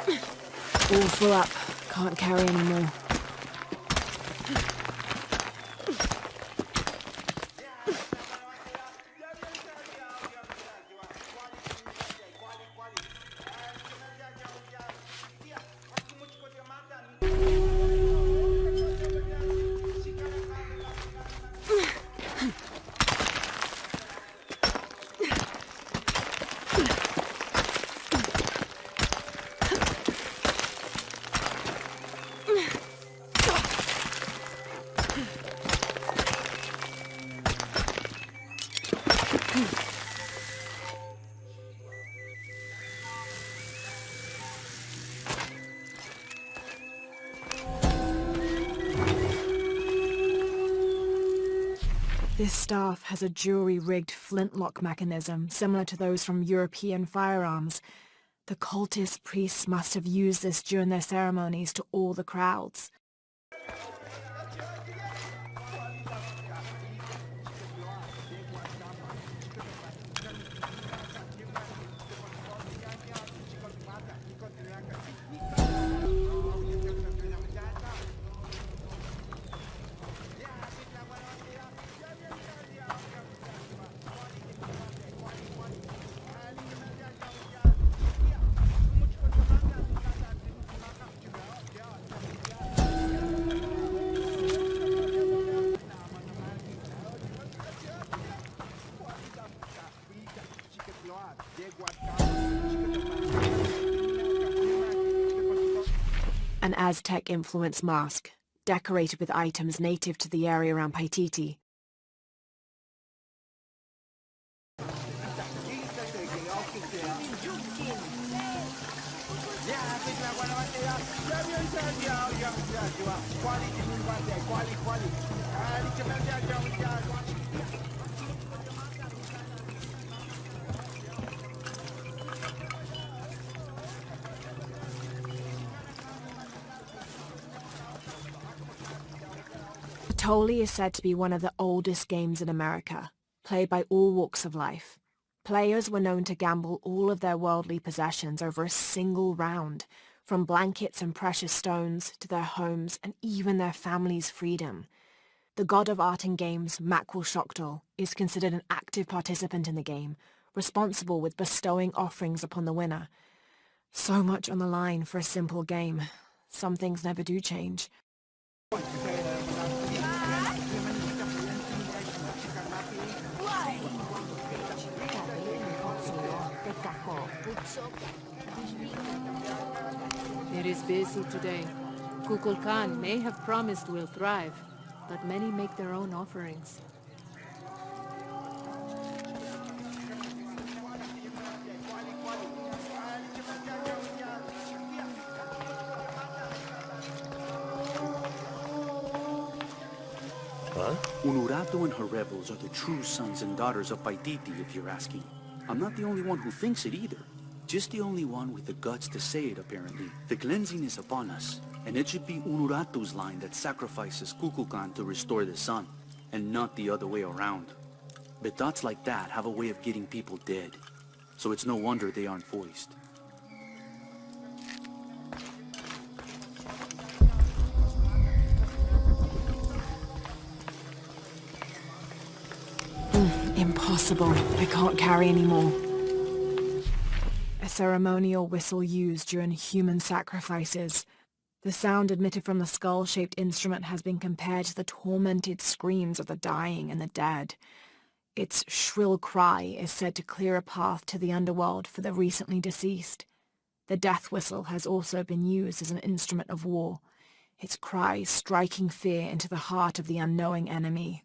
All full up. Can't carry any more. This staff has a jury-rigged flintlock mechanism similar to those from European firearms. The cultist priests must have used this during their ceremonies to awe the crowds. An Aztec-influenced mask, decorated with items native to the area around Paititi. Toli is said to be one of the oldest games in America, played by all walks of life. Players were known to gamble all of their worldly possessions over a single round, from blankets and precious stones to their homes and even their family's freedom. The god of art and games, Makwul is considered an active participant in the game, responsible with bestowing offerings upon the winner. So much on the line for a simple game. Some things never do change. It is busy today. Kukulkan may have promised we'll thrive, but many make their own offerings. Huh? Unuratu and her rebels are the true sons and daughters of Paititi, if you're asking. I'm not the only one who thinks it either. Just the only one with the guts to say it, apparently. The cleansing is upon us, and it should be Unuratu's line that sacrifices Kukulkan to restore the sun, and not the other way around. But thoughts like that have a way of getting people dead, so it's no wonder they aren't voiced. Impossible. I can't carry any more. A ceremonial whistle used during human sacrifices. The sound emitted from the skull-shaped instrument has been compared to the tormented screams of the dying and the dead. Its shrill cry is said to clear a path to the underworld for the recently deceased. The death whistle has also been used as an instrument of war, its cry striking fear into the heart of the unknowing enemy.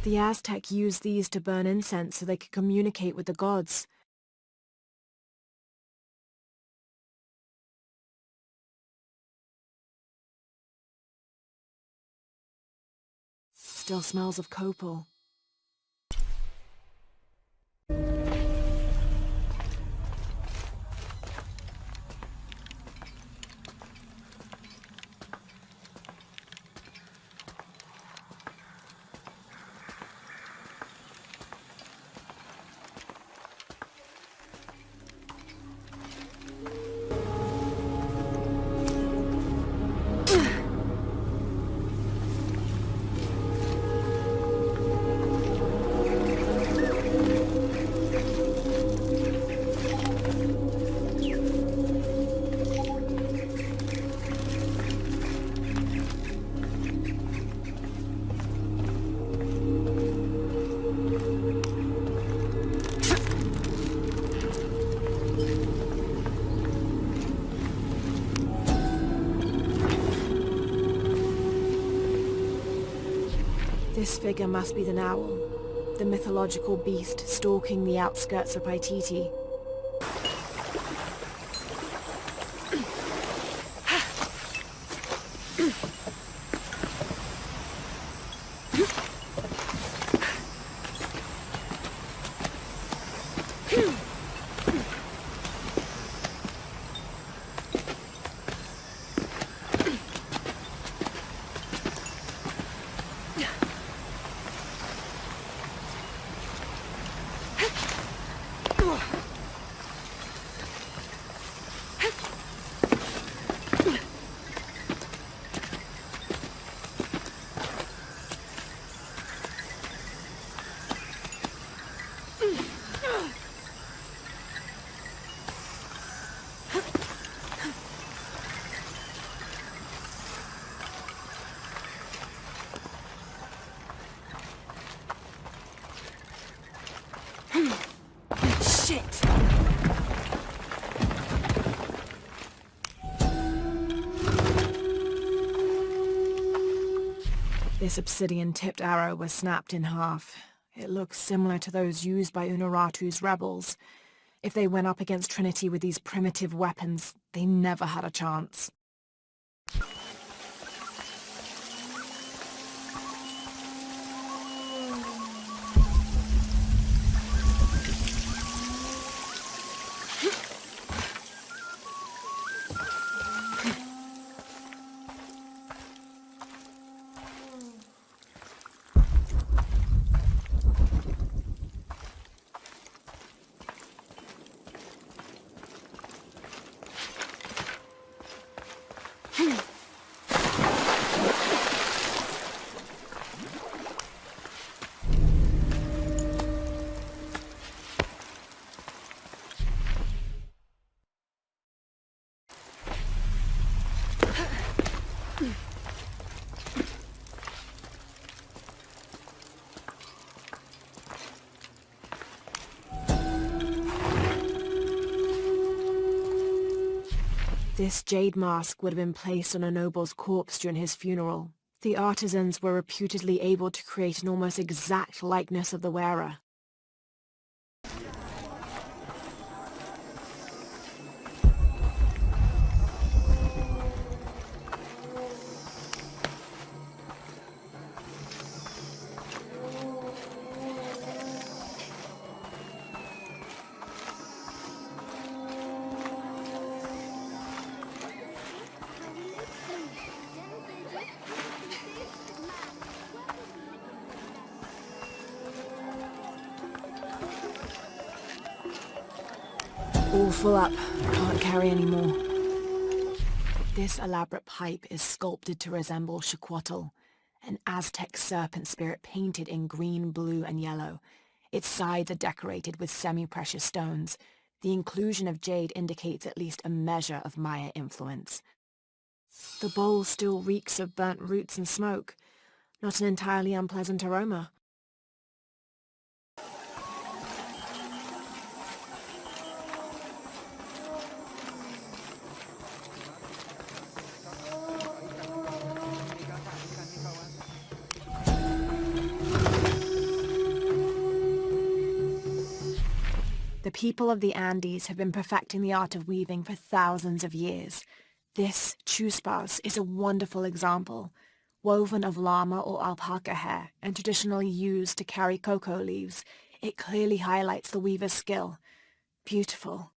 The Aztec used these to burn incense so they could communicate with the gods. Still smells of copal. This figure must be the owl, the mythological beast stalking the outskirts of Paititi. Shit! This obsidian-tipped arrow was snapped in half. It looks similar to those used by Unuratu's rebels. If they went up against Trinity with these primitive weapons, they never had a chance. This jade mask would have been placed on a noble's corpse during his funeral. The artisans were reputedly able to create an almost exact likeness of the wearer. All full up. Can't carry any more. This elaborate pipe is sculpted to resemble Xicoatl, an Aztec serpent spirit painted in green, blue, and yellow. Its sides are decorated with semi-precious stones. The inclusion of jade indicates at least a measure of Maya influence. The bowl still reeks of burnt roots and smoke. Not an entirely unpleasant aroma. people of the Andes have been perfecting the art of weaving for thousands of years. This chuspas is a wonderful example. Woven of llama or alpaca hair and traditionally used to carry cocoa leaves, it clearly highlights the weaver's skill. Beautiful.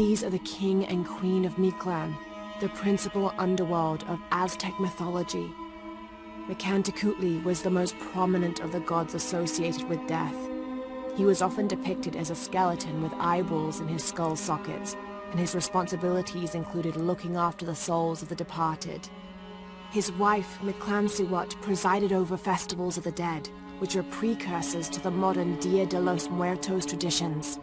These are the king and queen of Mictlan, the principal underworld of Aztec mythology. Micantecutli was the most prominent of the gods associated with death. He was often depicted as a skeleton with eyeballs in his skull sockets, and his responsibilities included looking after the souls of the departed. His wife, Mictlantecuhtli, presided over festivals of the dead, which are precursors to the modern Dia de los Muertos traditions.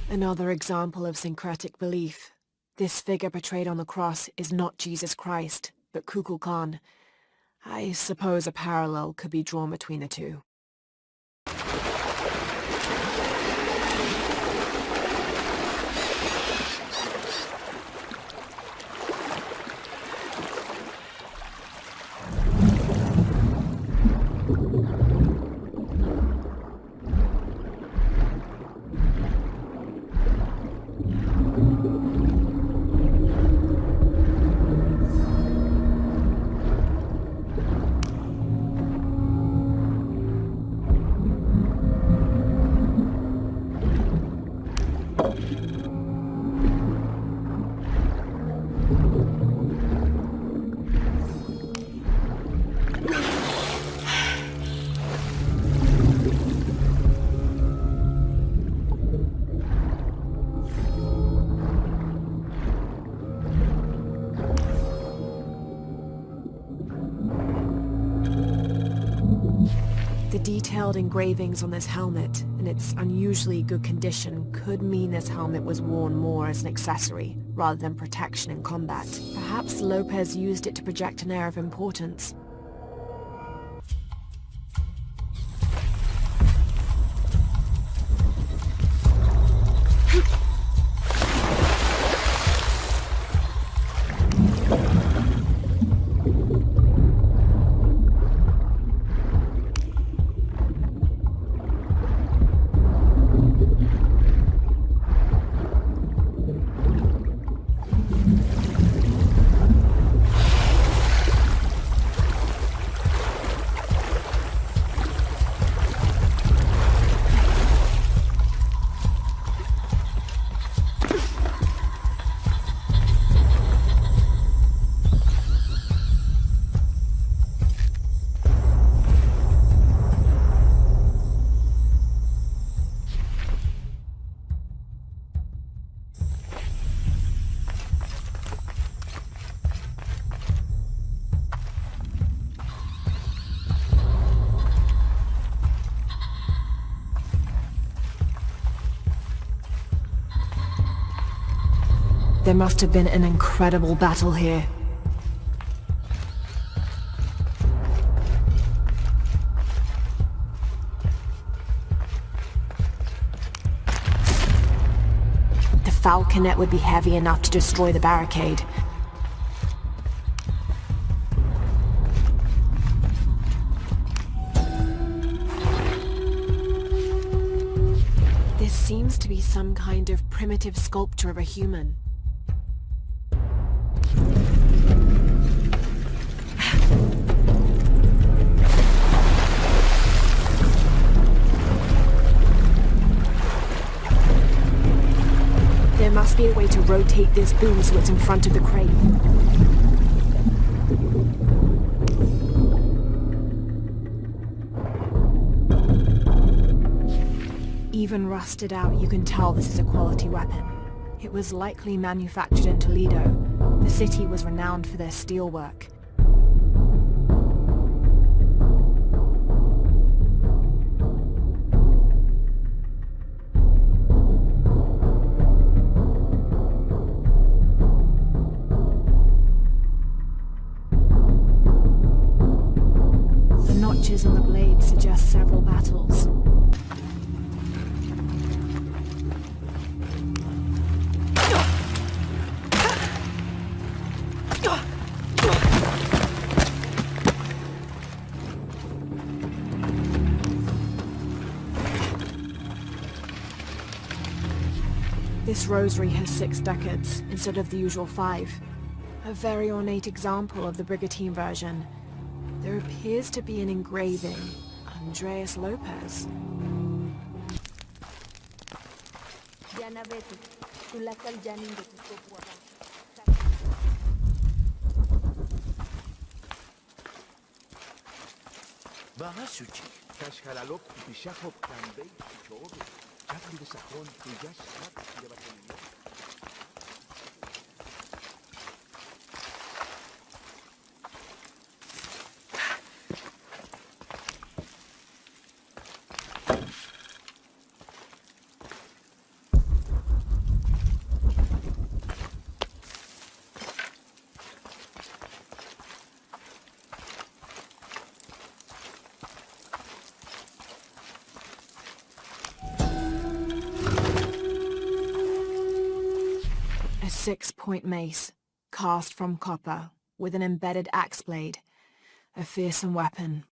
Another example of syncretic belief. This figure portrayed on the cross is not Jesus Christ, but Kukulkan. I suppose a parallel could be drawn between the two. The detailed engravings on this helmet and its unusually good condition could mean this helmet was worn more as an accessory rather than protection in combat. Perhaps Lopez used it to project an air of importance. There must have been an incredible battle here. The falconet would be heavy enough to destroy the barricade. This seems to be some kind of primitive sculpture of a human. There must be a way to rotate this boom so it's in front of the crate. Even rusted out, you can tell this is a quality weapon. It was likely manufactured in Toledo. The city was renowned for their steelwork. The notches in the blade suggest several battles. This rosary has 6 decades instead of the usual 5. A very ornate example of the brigantine version. There appears to be an engraving. Andreas Lopez. A 6-point mace, cast from copper, with an embedded axe blade. A fearsome weapon,